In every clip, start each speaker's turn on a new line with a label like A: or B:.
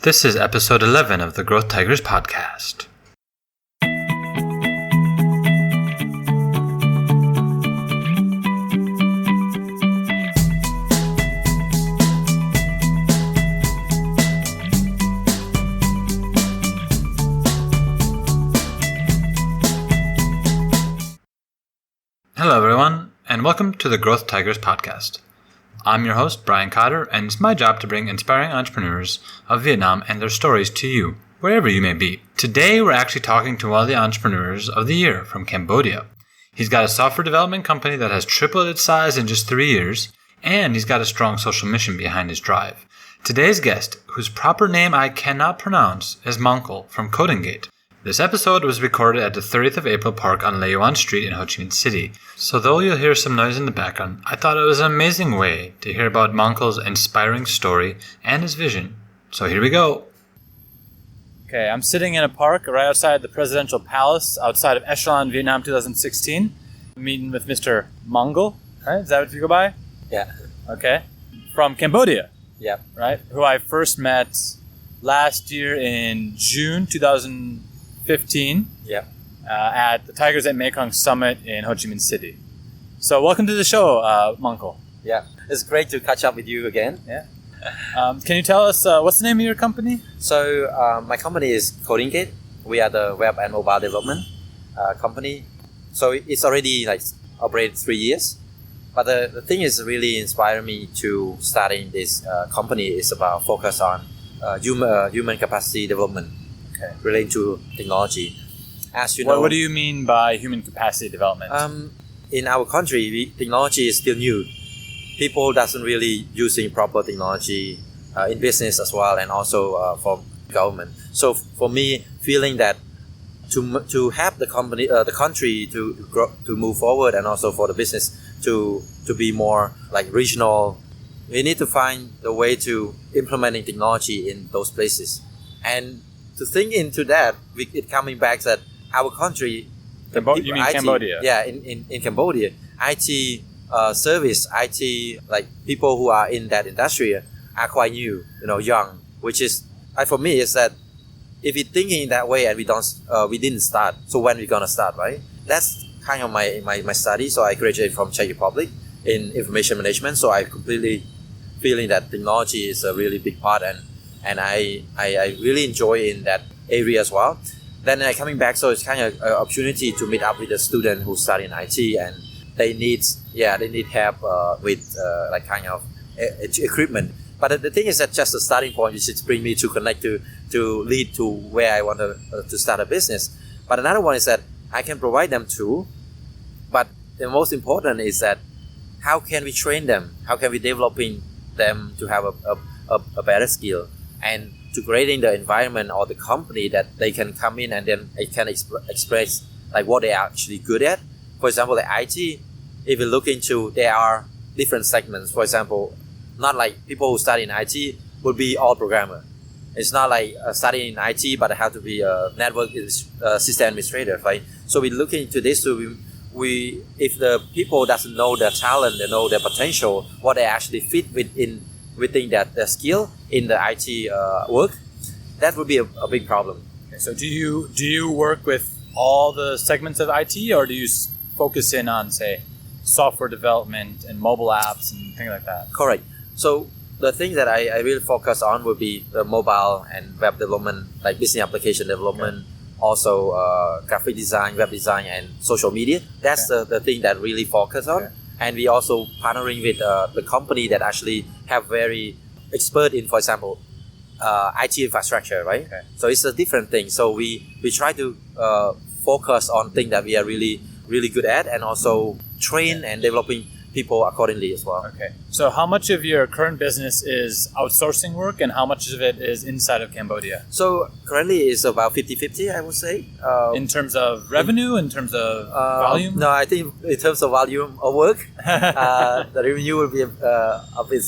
A: This is episode 11 of the Growth Tigers podcast. Hello everyone, and welcome to the Growth Tigers podcast. I'm your host, Brian Cotter, and it's my job to bring inspiring entrepreneurs of Vietnam and their stories to you, wherever you may be. Today, we're actually talking to one of the entrepreneurs of the year from Cambodia. He's got a software development company that has tripled its size in just 3 years, and he's got a strong social mission behind his drive. Today's guest, whose proper name I cannot pronounce, is Monkol from Coding Gate. This episode was recorded at the 30th of April Park on Le Yuan Street in Ho Chi Minh City. So though you'll hear some noise in the background, I thought it was an amazing way to hear about Monkol's inspiring story and his vision. So here we go. Okay, I'm sitting in a park right outside the Presidential Palace outside of Echelon, Vietnam 2016. I'm meeting with Mr. Monkol, right? Is that what you go by?
B: Yeah.
A: Okay. From Cambodia.
B: Yeah.
A: Right? Who I first met last year in June 2015 at the Tigers at Mekong Summit in Ho Chi Minh City. So welcome to the show, Monkol.
B: Yeah, it's great to catch up with you again.
A: Yeah. Can you tell us what's the name of your company?
B: So my company is Coding Gate. We are the web and mobile development company. So it's already operated 3 years. But the thing is really inspired me to starting this company is about focus on human capacity development.
A: Okay.
B: Related to technology. As you know,
A: what do you mean by human capacity development?
B: In our country, technology is still new. People doesn't really using proper technology in business as well, and also for government. So for me, feeling that to have the company, the country to grow, to move forward, and also for the business to be more like regional, we need to find the way to implementing technology in those places. And to think into that, it coming back that our country,
A: You mean
B: IT,
A: Cambodia?
B: Yeah, in Cambodia, IT service, IT like people who are in that industry are quite new, young. Which is, for me, is that if we're thinking in that way and we didn't start, so when we gonna start, right? That's kind of my study. So I graduated from Czech Republic in information management. So I completely feeling that technology is a really big part, and I really enjoy in that area as well. Then coming back, so it's kind of an opportunity to meet up with a student who study in IT, and they need help with equipment. But the thing is that just the starting point, which is bring me to connect to lead to where I want to start a business. But another one is that I can provide them too. But the most important is that how can we train them? How can we developing them to have a better skill, and to creating the environment or the company that they can come in and then they can express like what they are actually good at. For example, like IT, if you look into, there are different segments. For example, not like people who study in IT will be all programmer. It's not like studying in IT, but have to be a network system administrator, right? So we look into this. So if the people doesn't know their talent, they know their potential, what they actually fit within that the skill in the IT work, that would be a big problem.
A: Okay, so do you work with all the segments of IT, or do you focus in on, say, software development and mobile apps and things like that?
B: Correct. So the thing that I really focus on would be the mobile and web development, like business application development, okay. Also graphic design, web design, and social media. That's okay. the thing that really focus on. Okay. And we also partnering with the company that actually have very expert in, for example, IT infrastructure, right? Okay. So it's a different thing. So we try to focus on things that we are really, really good at, and also train and developing people accordingly as well.
A: Okay. So how much of your current business is outsourcing work, and how much of it is inside of Cambodia?
B: So currently it's about 50-50, I would say.
A: In terms of revenue, in terms of volume?
B: No, I think in terms of volume of work, the revenue will be a bit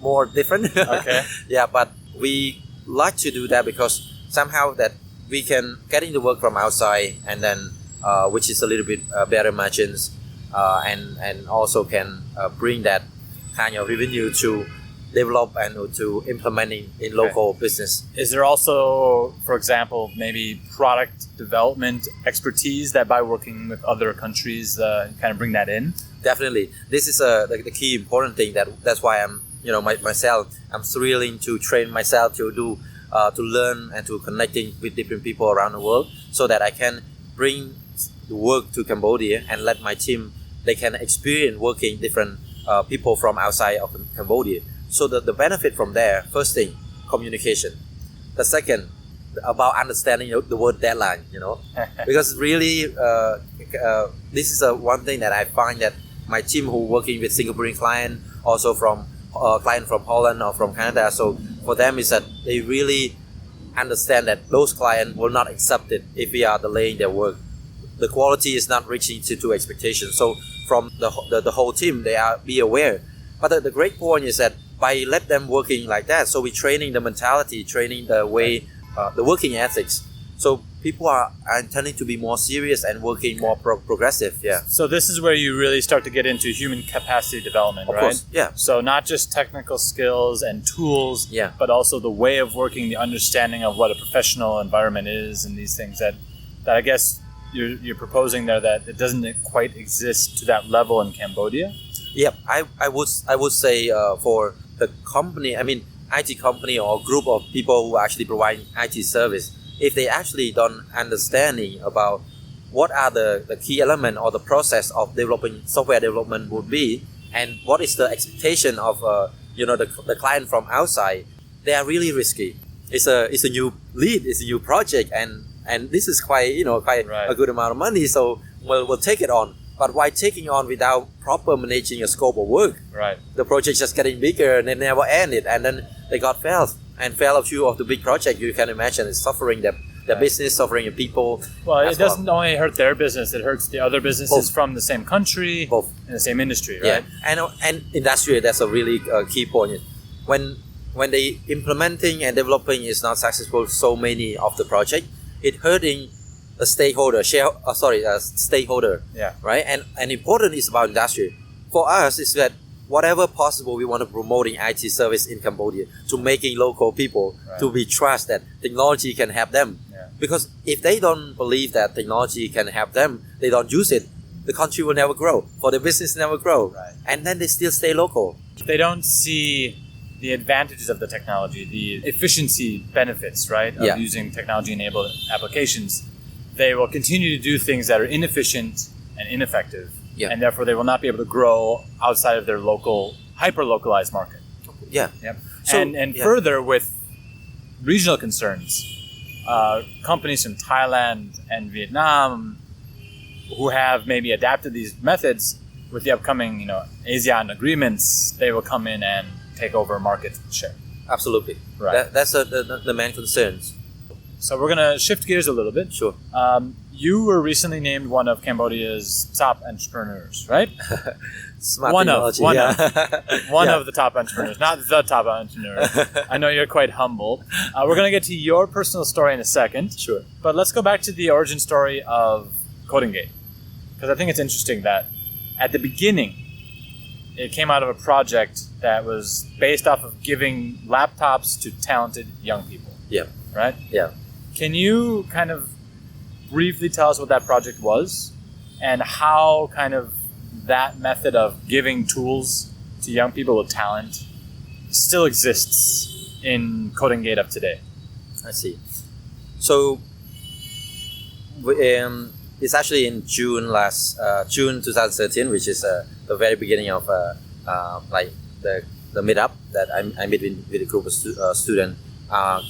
B: more different.
A: Okay.
B: Yeah, but we like to do that because somehow that we can getting the work from outside, and then which is a little bit better margins. And also can bring that kind of revenue to develop and to implement in local business.
A: Is there also, for example, maybe product development expertise that by working with other countries, you kind of bring that in?
B: Definitely. This is the key important thing. That's why I'm, myself, I'm thrilling to train myself to do, to learn and to connecting with different people around the world, so that I can bring the work to Cambodia and let my team, they can experience working different people from outside of Cambodia. So the benefit from there, first thing, communication. The second, about understanding the word deadline, because really this is one thing that I find that my team who working with Singaporean client, also from client from Holland or from Canada, so for them is that they really understand that those clients will not accept it if we are delaying their work. The quality is not reaching to expectations. So from the whole team, they are be aware. But the great point is that by let them working like that, so we're training the mentality, training the way, the working ethics. So people are intending to be more serious and working more progressive. Yeah.
A: So this is where you really start to get into human capacity development,
B: of
A: right?
B: Course, yeah.
A: So not just technical skills and tools,
B: yeah,
A: but also the way of working, the understanding of what a professional environment is, and these things that I guess you're proposing there, that it doesn't quite exist to that level in Cambodia.
B: Yep, I would say for the company, IT company or group of people who actually provide IT service, if they actually don't understanding about what are the key element or the process of developing software development would be, and what is the expectation of the client from outside, they are really risky. It's a new lead, it's a new project, and this is quite
A: right.
B: a good amount of money, so we'll take it on. But why taking on without proper managing a scope of work?
A: Right.
B: The project just getting bigger and they never end it, and then they got failed a few of the big project. You can imagine it's suffering the
A: right.
B: business, suffering the people.
A: Well, it doesn't only hurt their business; it hurts the other businesses
B: Both.
A: From the same country,
B: Both.
A: In the same industry, right?
B: Yeah, and industry. That's a really key point. When they implementing and developing is not successful, so many of the project, it hurting the stakeholder, stakeholder.
A: Yeah.
B: Right. And important is about industry. For us, is that whatever possible, we want to promoting IT service in Cambodia, to making local people
A: right.
B: to be trust that technology can help them.
A: Yeah.
B: Because if they don't believe that technology can help them, they don't use it, the country will never grow, for the business never grow.
A: Right.
B: And then they still stay local.
A: They don't see the advantages of the technology, the efficiency benefits, right, of
B: Yeah.
A: using technology-enabled applications. They will continue to do things that are inefficient and ineffective,
B: Yeah.
A: and therefore they will not be able to grow outside of their local, hyper-localized market.
B: Yeah.
A: Yep.
B: So,
A: and
B: yeah.
A: further, with regional concerns, companies from Thailand and Vietnam who have maybe adapted these methods, with the upcoming, ASEAN agreements, they will come in and take over market share.
B: Absolutely.
A: Right.
B: That's the main concerns.
A: So we're going to shift gears a little bit.
B: Sure.
A: You were recently named one of Cambodia's top entrepreneurs, right?
B: Smart
A: One
B: technology.
A: of
B: Yeah.
A: of the top entrepreneurs, not the top entrepreneur. I know you're quite humble. We're going to get to your personal story in a second.
B: Sure.
A: But let's go back to the origin story of CodingGate, because I think it's interesting that at the beginning, it came out of a project that was based off of giving laptops to talented young people.
B: Yeah.
A: Right?
B: Yeah.
A: Can you kind of briefly tell us what that project was and how kind of that method of giving tools to young people with talent still exists in CodingGate of today?
B: I see. So it's actually in June 2013, which is the very beginning of like the meetup that I met with a group of students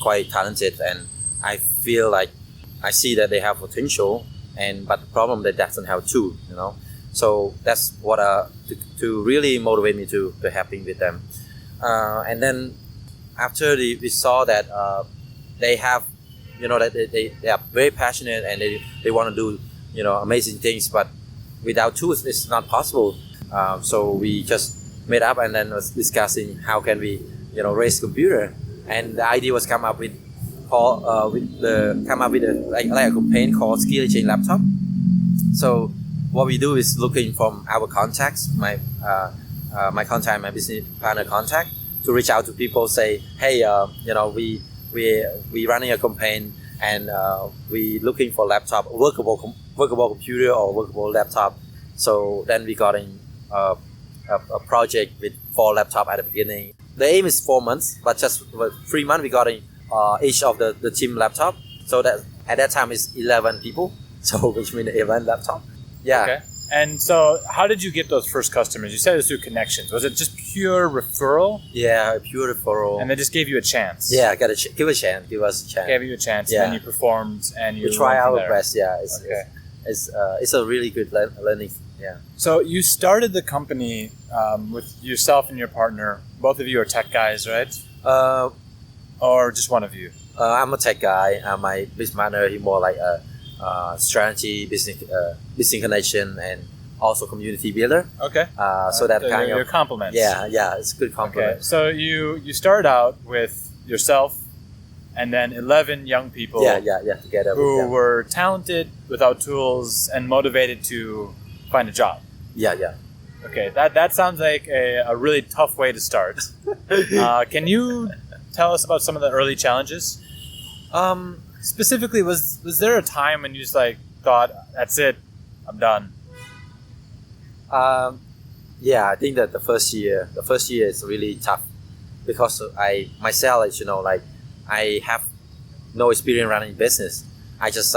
B: quite talented, and I feel like I see that they have potential, but the problem that doesn't have too, So that's what to really motivate me to helping with them, and then after we saw that they have, that they are very passionate and they want to do amazing things, but without tools it's not possible. So we just made up and then was discussing how can we raise computer, and the idea was come up with a campaign called Skill Exchange Laptop. So what we do is looking from our contacts, my contact, my business partner contact, reach out to people, say, hey, we running a campaign and we looking for laptop, workable computer or workable laptop. So then we got in a project with 4 laptop at the beginning. The aim is 4 months, but just 3 months we got in each of the team laptop. So that at that time is 11 people. So which means 11 laptop. Yeah.
A: Okay. And so how did you get those first customers? You said it was through connections. Was it just pure referral?
B: Yeah, pure referral.
A: And they just gave you a chance?
B: Yeah, give us a chance. Give
A: you a chance,
B: yeah.
A: And then you performed and you
B: we try our
A: there.
B: best, yeah.
A: Okay.
B: It's a really good learning, yeah.
A: So you started the company with yourself and your partner. Both of you are tech guys, right? Or just one of you?
B: I'm a tech guy. My business partner, he's more like a strategy, business connection, and also community builder.
A: Okay.
B: So that kind
A: your
B: of
A: compliments.
B: Yeah, it's a good compliment.
A: Okay. So you started out with yourself, and then 11 young people.
B: Yeah, together.
A: Who were talented, without tools, and motivated to find a job.
B: Yeah.
A: Okay, that sounds like a really tough way to start. Can you tell us about some of the early challenges? Specifically, was there a time when you just thought, that's it, I'm done?
B: Yeah, I think that the first year is really tough because I I have no experience running business. I just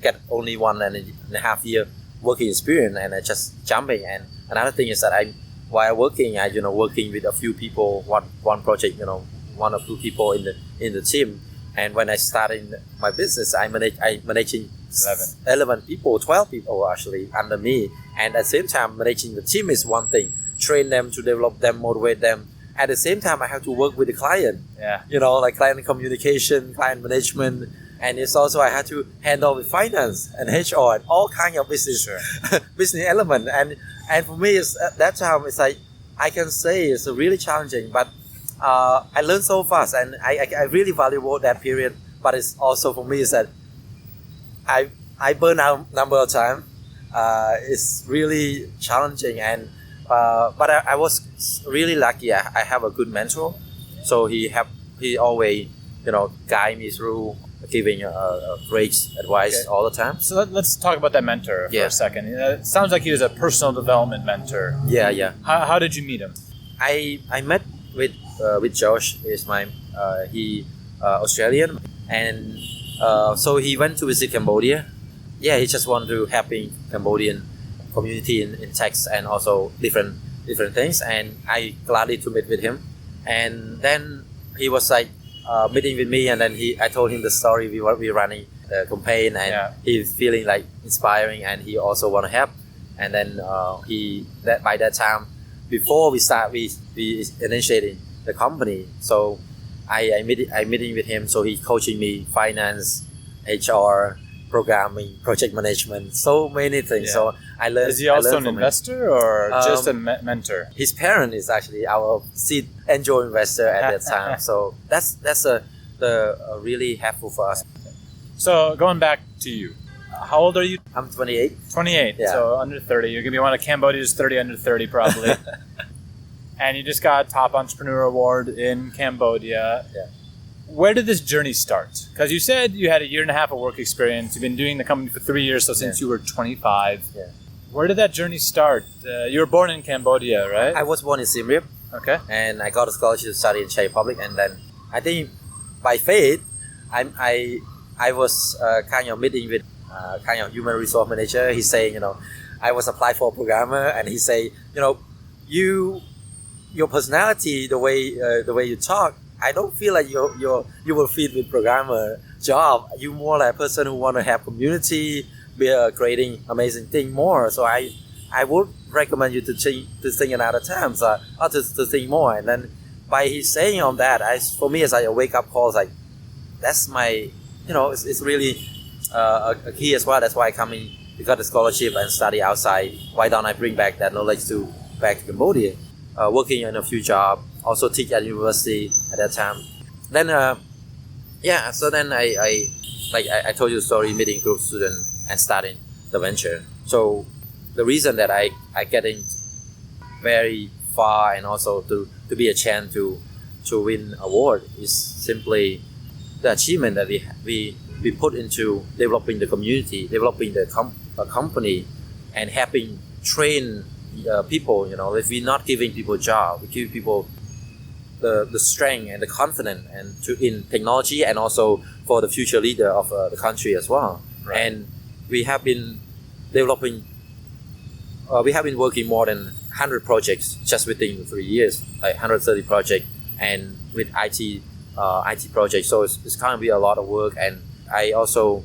B: get only 1.5 year working experience, and I just jumping. And another thing is that while working, working with a few people, one project, 1 or 2 people in the team. And when I started my business, I managing 11 people, 12 people actually under me. And at the same time, managing the team is one thing. Train them, to develop them, motivate them. At the same time, I have to work with the client.
A: Yeah.
B: Like client communication, client management. And it's also I had to handle with finance and HR and all kind of business business element. And for me, it's, at that time, it's I can say it's really challenging, but I learned so fast, and I really value that period. But it's also for me is that I burn out number of times. It's really challenging, and but I was really lucky. I have a good mentor, so he always guide me through, giving great advice all the time.
A: So let's talk about that mentor for a second. It sounds like he was a personal development mentor.
B: Yeah.
A: How did you meet him?
B: I met with Josh. Is my he Australian, and so he went to visit Cambodia. Yeah, he just wanted to helping Cambodian community in tech and also different things, and I gladly to meet with him. And then he was meeting with me, and then I told him the story we running the campaign, and he's feeling inspiring, and he also want to help. And then by that time, before we initiating the company, so I meeting with him. So he coaching me finance, HR, programming, project management, so many things.
A: Yeah.
B: So I learned.
A: Is he also an investor or just a mentor?
B: His parent is actually our seed angel investor at that time. So that's a really helpful for us.
A: So going back to you, how old are you?
B: I'm 28.
A: 28.
B: Yeah.
A: So under 30. You're gonna be one of Cambodia's 30 under 30 probably. And you just got Top Entrepreneur Award in Cambodia.
B: Yeah.
A: Where did this journey start? Because you said you had 1.5 years of work experience. You've been doing the company for 3 years, so since you were 25.
B: Yeah.
A: Where did that journey start? You were born in Cambodia, right?
B: I was born in Siem Reap.
A: Okay.
B: And I got a scholarship to study in Czech Republic, and then I think by fate, I was kind of meeting with kind of human resource manager. He's saying, I was applied for a programmer, and he say, your personality, the way you talk, I don't feel like you will fit with programmer job. You more like a person who want to have community, be creating amazing thing more. So I would recommend you to think another time, or to think more. And then by his saying on that, for me it's like a wake up call. It's like that's my, it's really a key as well. That's why I come in, got the scholarship and study outside. Why don't I bring back that knowledge back to Cambodia? Working in a few jobs, also teach at university at that time. Then so then I told you the story, meeting group student and starting the venture. So the reason that I getting very far, and also to be a chance to win award is simply the achievement that we put into developing the community, developing the company, and helping train people. If we're not giving people job, we give people the strength and the confidence and in technology, and also for the future leader of the country as well.
A: Right.
B: And we have been developing. We have been working more than 100 projects just within 3 years, like 130 projects, and with IT projects. So it's going to be a lot of work, and I also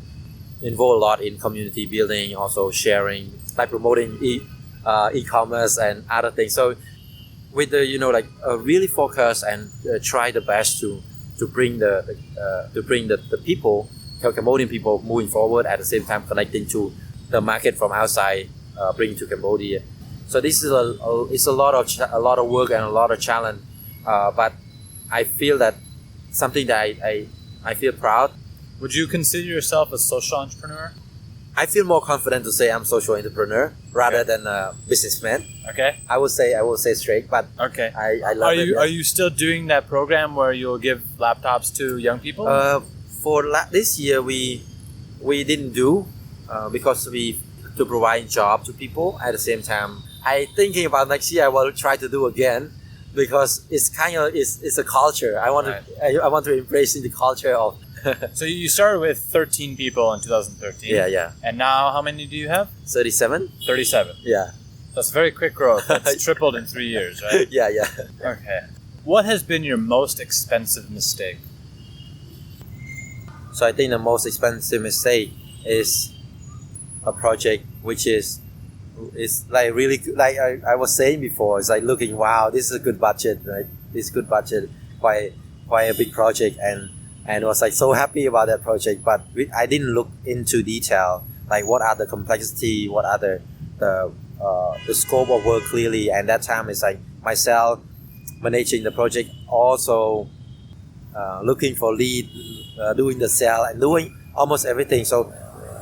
B: involve a lot in community building, also sharing, like promoting e-commerce and other things. So with the really focus and try the best to bring the people, Cambodian people, moving forward, at the same time connecting to the market from outside, bring to Cambodia. So this is it's a lot of work and a lot of challenge, but I feel that something that I feel proud.
A: Would you consider yourself a social entrepreneur?
B: I feel more confident to say I'm social entrepreneur rather than a businessman.
A: Okay.
B: I will say straight, but
A: Okay.
B: I love it.
A: Are you still doing that program where you'll give laptops to young people?
B: For this year we didn't do because we to provide job to people. At the same time, I thinking about next year I will try to do again, because it's it's a culture. I want to embrace in the culture of.
A: So you started with 13 people in 2013.
B: Yeah.
A: And now how many do you have?
B: 37.
A: 37.
B: Yeah.
A: That's very quick growth. That's tripled in 3 years, right?
B: Yeah.
A: Okay. What has been your most expensive mistake?
B: So I think the most expensive mistake is a project which is like really like I was saying before. It's like looking, wow, this is a good budget, right? This is good budget, quite a big project, and was like so happy about that project. But I didn't look into detail, like what are the complexity, what are the scope of work clearly. And that time it's like myself managing the project, also looking for lead, doing the sale, and doing almost everything. So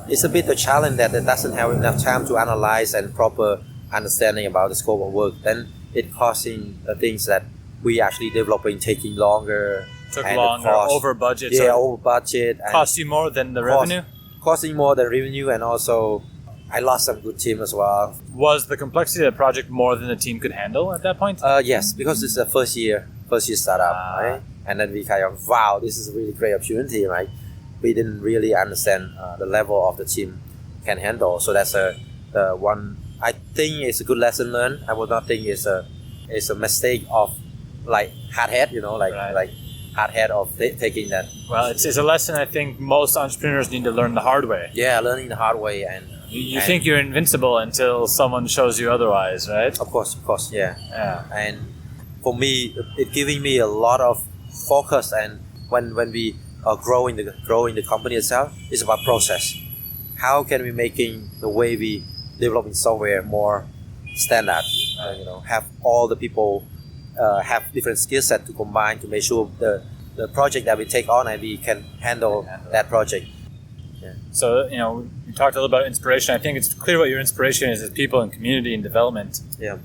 B: it's a bit a challenge that it doesn't have enough time to analyze and proper understanding about the scope of work. Then it causing the things that we actually developing taking longer.
A: Took longer, over budget.
B: Yeah, over budget.
A: Cost you more than the revenue?
B: Costing more than revenue, and also I lost some good team as well.
A: Was the complexity of the project more than the team could handle at that point?
B: Yes, because it's a first year startup, right? And then we kind of, wow, this is a really great opportunity, right? We didn't really understand the level of the team can handle. So that's the one. I think it's a good lesson learned. I would not think it's a mistake of like hard head, like hard head of taking that.
A: Well, it's a lesson I think most entrepreneurs need to learn the hard way.
B: Yeah, learning the hard way, and
A: you think you're invincible until someone shows you otherwise, right?
B: Of course, yeah. And for me, it giving me a lot of focus, and when we are growing the company itself, it's about process. How can we making the way we developing software more standard? Have all the people have different skill set to combine to make sure the project that we take on and we can handle that project. Yeah.
A: So we talked a little about inspiration. I think it's clear what your inspiration is people and community and development.
B: Yeah.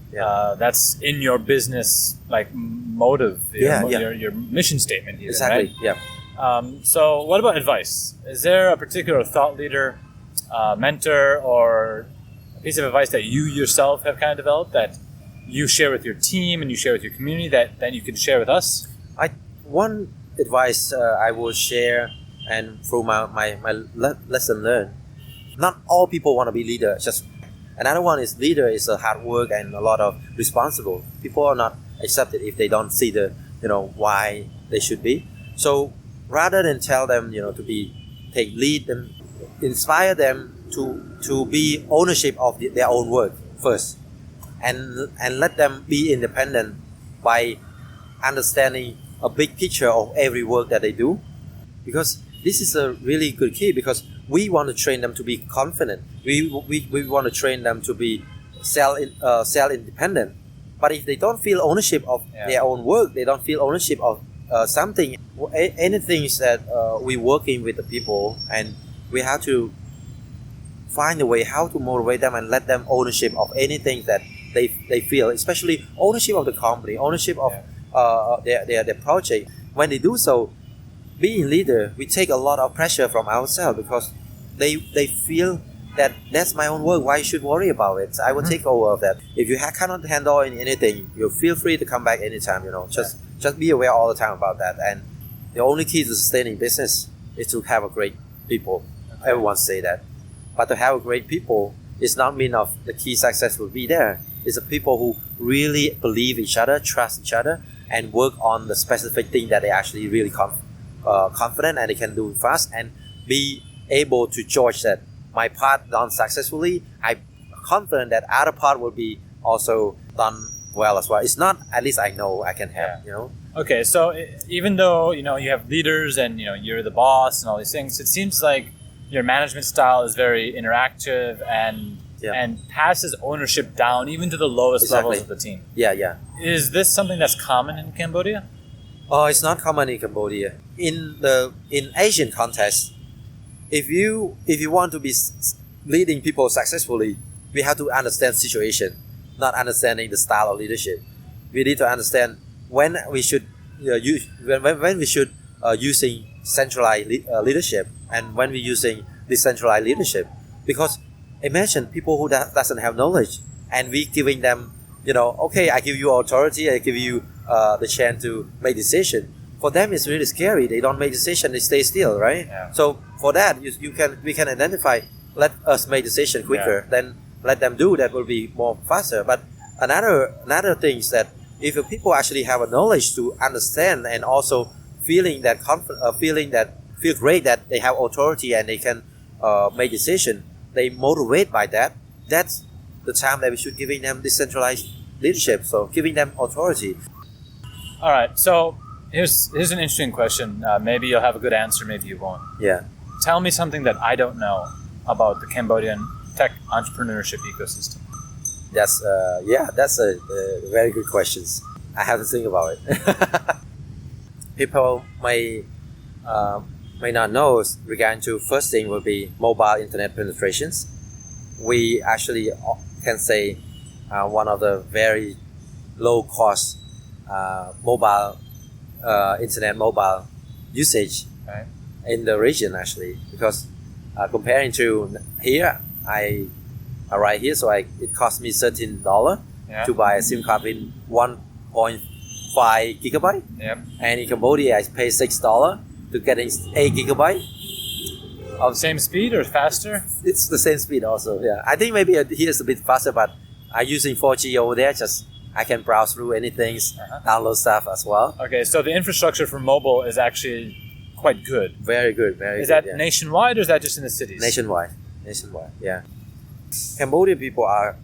A: That's in your business motive. Your mission statement here.
B: Exactly.
A: Right?
B: Yeah.
A: So what about advice? Is there a particular thought leader, mentor, or a piece of advice that you yourself have kind of developed that you share with your team and you share with your community that you can share with us?
B: One advice I will share, and through my lesson learned, not all people want to be leader. Just another one is leader is a hard work and a lot of responsible. People are not accepted if they don't see the why they should be. So rather than tell them to take lead, and inspire them to be ownership of their own work first, and let them be independent by understanding a big picture of every work that they do, because this is a really good key, because we want to train them to be confident. We want to train them to be self-independent. But if they don't feel ownership of their own work, they don't feel ownership of something, anything that we working with the people, and we have to find a way how to motivate them and let them ownership of anything that they feel, especially ownership of the company, ownership of their project. When they do so, being leader, we take a lot of pressure from ourselves because they feel that that's my own work. Why you should worry about it? I will take over of that. If you cannot handle anything, you feel free to come back anytime. Just be aware all the time about that. And the only key to sustaining business is to have a great people. Everyone say that, but to have a great people is not mean of the key success will be there. It's the people who really believe each other, trust each other, and work on the specific thing that they actually really confident and they can do fast and be able to judge that my part done successfully. I'm confident that other part will be also done well as well. It's not, at least I know I can have,
A: Okay, so even though, you have leaders and, you're the boss and all these things, it seems like your management style is very interactive and passes ownership down even to the lowest levels of the team.
B: Yeah.
A: Is this something that's common in Cambodia?
B: Oh, it's not common in Cambodia. In Asian context, if you want to be leading people successfully, we have to understand situation, not understanding the style of leadership. We need to understand when we should when we should using centralized leadership and when we're using decentralized leadership. Because imagine people who doesn't have knowledge and we giving them, okay, I give you authority, I give you the chance to make decision. For them, it's really scary. They don't make decision. They stay still, right? Yeah. So for that, we can identify. Let us make decision quicker. Then let them do. That will be more faster. But another thing is that if people actually have a knowledge to understand and also feel great that they have authority and they can make decision, they motivate by that. That's the time that we should giving them decentralized leadership. So giving them authority.
A: All right. So. Here's an interesting question. Maybe you'll have a good answer, maybe you won't.
B: Yeah.
A: Tell me something that I don't know about the Cambodian tech entrepreneurship ecosystem.
B: That's a very good question. I have to think about it. People may not know regarding to first thing will be mobile internet penetrations. We actually can say one of the very low cost mobile usage in the region actually, because comparing to here, I arrived here, so it cost me $13 to buy a SIM card in 1.5 gigabyte.
A: Yep.
B: And in Cambodia, I pay $6 to getting 8 gigabyte.
A: Of same speed or faster?
B: It's the same speed also. Yeah, I think maybe here is a bit faster, but I'm using 4G over there. Just I can browse through anything, download stuff as well.
A: Okay, so the infrastructure for mobile is actually quite good.
B: Very good, very good.
A: Is that nationwide or is that just in the cities?
B: Nationwide, yeah. Cambodian people are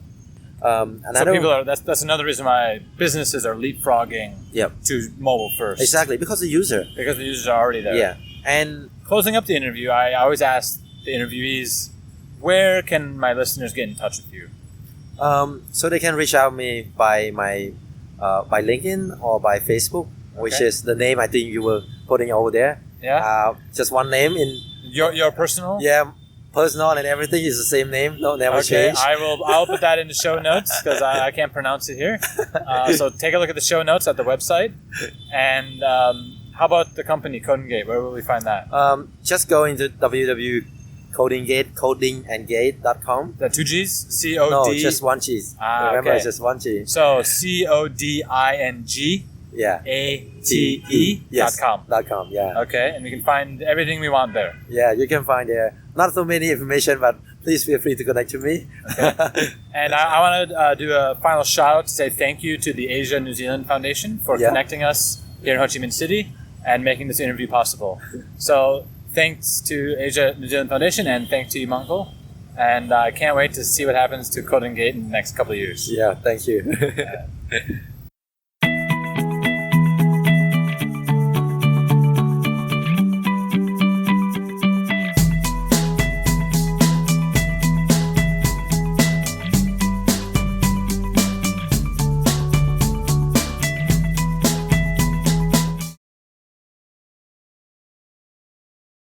A: that's another reason why businesses are leapfrogging to mobile first.
B: Exactly, because the users
A: are already there.
B: Yeah, and
A: closing up the interview, I always ask the interviewees, where can my listeners get in touch with you?
B: So they can reach out me by my by LinkedIn or by Facebook, which is the name I think you were putting over there.
A: Yeah.
B: Just one name in
A: your personal.
B: Yeah, personal and everything is the same name. No, never change.
A: I'll put that in the show notes because I can't pronounce it here. So take a look at the show notes at the website. And how about the company Codingate? Where will we find that?
B: Just go into codingandgate.com.
A: The two G's? C-O-D?
B: No, just one G. Remember, it's just one G.
A: So CODING ATE.com.
B: .com, yeah.
A: Okay, and we can find everything we want there.
B: Yeah, you can find there. Not so many information, but please feel free to connect to me.
A: Okay. And I want to do a final shout out to say thank you to the Asia New Zealand Foundation for connecting us here in Ho Chi Minh City and making this interview possible. So thanks to Asia New Zealand Foundation and thanks to you, Monkol. And I can't wait to see what happens to Coding Gate in the next couple of years.
B: Yeah, thank you.